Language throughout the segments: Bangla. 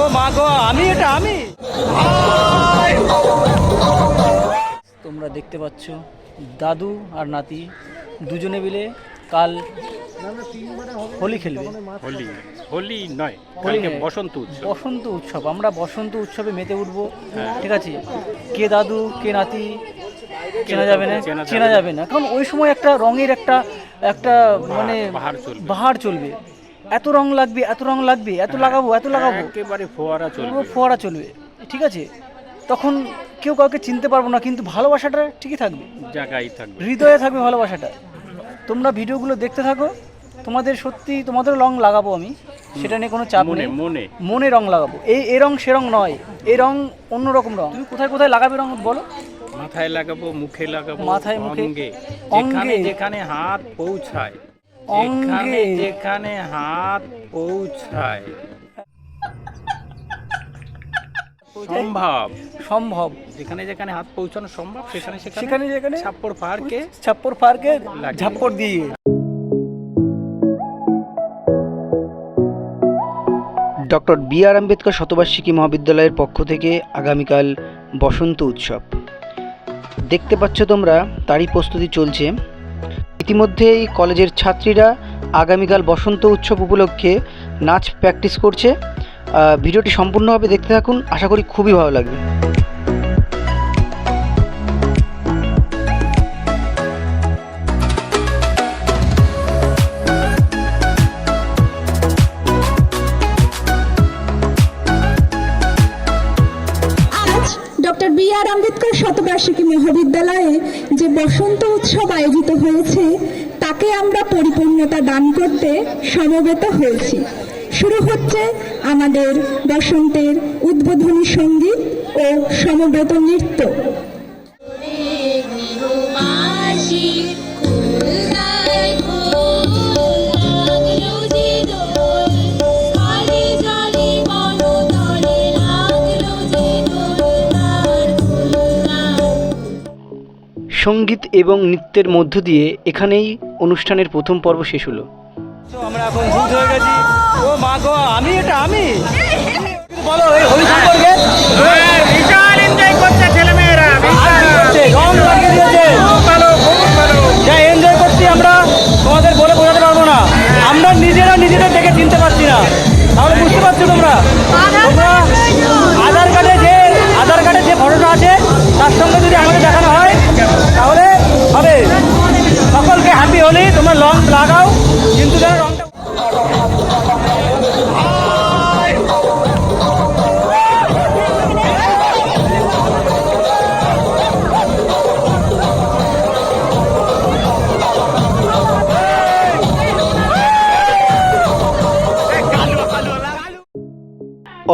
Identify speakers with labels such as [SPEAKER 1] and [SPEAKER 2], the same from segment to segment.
[SPEAKER 1] ও মা গো, আমি এটা আমি। তোমরা দেখতে পাচ্ছ দাদু আর নাতি দুজনে মিলে কাল হোলি খেলবে।
[SPEAKER 2] হোলি হোলি নয়,
[SPEAKER 1] হোলি
[SPEAKER 2] কালকে
[SPEAKER 1] নয়,
[SPEAKER 2] বসন্ত উৎসব।
[SPEAKER 1] বসন্ত উৎসব। আমরা বসন্ত উৎসবে মেতে উঠবো। ঠিক আছে, কে দাদু কে নাতি চেনা যাবে না, চেনা যাবে না, কারণ ওই সময় একটা রঙের একটা একটা মানে বাহার চলবে। এত রং লাগবে, এত রং লাগবে, এত লাগাবো, এত লাগাবো,
[SPEAKER 2] একেবারে ফোয়ারা
[SPEAKER 1] পুরো
[SPEAKER 2] চলবে।
[SPEAKER 1] ফোয়ারা চলবে। ঠিক আছে, তখন কেউ কাউকে চিনতে পারবো না, কিন্তু ভালোবাসাটা ঠিকই থাকবে,
[SPEAKER 2] জায়গায় থাকবে,
[SPEAKER 1] হৃদয়ে থাকবে ভালোবাসাটা। তোমরা ভিডিওগুলো দেখতে থাকো, তোমাদের সত্যি তোমাদের রং লাগাবো আমি, সেটা নিয়ে কোনো চাপ নেই।
[SPEAKER 2] মনে
[SPEAKER 1] মনে রং লাগাবো, এই রং সে রং নয়, এই রং অন্যরকম রং। তুমি কোথায় কোথায় লাগাবে রং বলো?
[SPEAKER 2] মাথায় লাগাবো, মুখে লাগাবো,
[SPEAKER 1] মাথায়, মুখে,
[SPEAKER 2] অঙ্গে,
[SPEAKER 1] অঙ্গে,
[SPEAKER 2] যেখানে হাত পৌঁছায়,
[SPEAKER 1] অঙ্গে,
[SPEAKER 2] যেখানে হাত পৌঁছায়, সম্ভব
[SPEAKER 1] সম্ভব,
[SPEAKER 2] যেখানে যেখানে হাত পৌঁছানো সম্ভব, সেখানে
[SPEAKER 1] সেখানে যেখানে
[SPEAKER 2] ছাপ্পড় পাহাড়কে
[SPEAKER 1] ছাপ্পড় পার্কে ঝাপ্পড় দিয়ে। Doctor B.R.. আম্বেদকর শতবার্ষিকী মহাবিদ্যালয়ের পক্ষ থেকে আগামীকাল বসন্ত উৎসব দেখতে পাচ্ছ তোমরা, তারই প্রস্তুতি চলছে। ইতিমধ্যেই কলেজের ছাত্রীরা আগামীকাল বসন্ত উৎসব উপলক্ষে নাচ প্র্যাকটিস করছে। ভিডিওটি সম্পূর্ণভাবে দেখতে থাকুন, আশা করি খুবই ভালো লাগবে।
[SPEAKER 3] Doctor B.R.. আম্বেদকর শতবার্ষিকী মহাবিদ্যালয়ে যে বসন্ত উৎসব আয়োজিত হয়েছে, তাকে আমরা পরিপূর্ণতা দান করতে সমবেত হয়েছি। শুরু হচ্ছে আমাদের বসন্তের উদ্বোধনী সঙ্গীত ও সমবেত নৃত্য।
[SPEAKER 1] সঙ্গীত এবং নৃত্যের মধ্য দিয়ে এখানেই অনুষ্ঠানের প্রথম পর্ব শেষ হলো। আমরা এখন ভূত হয়ে গেছি। ও মা গো, আমি এটা আমি। বলো এই হোলি সম্পর্কে।
[SPEAKER 2] বিশাল এনজয় করছে ছেলেমেয়েরা,
[SPEAKER 1] রং লাগিয়ে দিয়েছে, যা এনজয় করছি আমরা তোমাদের বলে বোঝাতে পারবো না। আমরা নিজেরা নিজেদের দেখে চিনতে পারছি না, তাহলে বুঝতে পারছো তোমরা আধার কার্ডে যে ফটোটা আছে তার সঙ্গে যদি আমাদের দেখানো হয় তাহলে হবে। সকলকে হ্যাপি হোলি। তোমরা রং লাগাও, কিন্তু যেন রংটা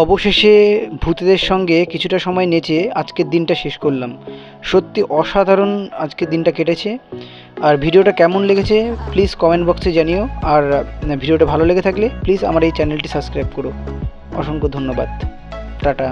[SPEAKER 1] অবশেষে ভূতেদের সঙ্গে কিছুটা সময় নেচে আজকের দিনটা শেষ করলাম। সত্যি অসাধারণ আজকের দিনটা কেটেছে। আর ভিডিওটা কেমন লেগেছে প্লিজ কমেন্ট বক্সে জানিও। আর ভিডিওটা ভালো লেগে থাকলে প্লিজ আমার এই চ্যানেলটি সাবস্ক্রাইব করো। অসংখ্য ধন্যবাদ। টাটা।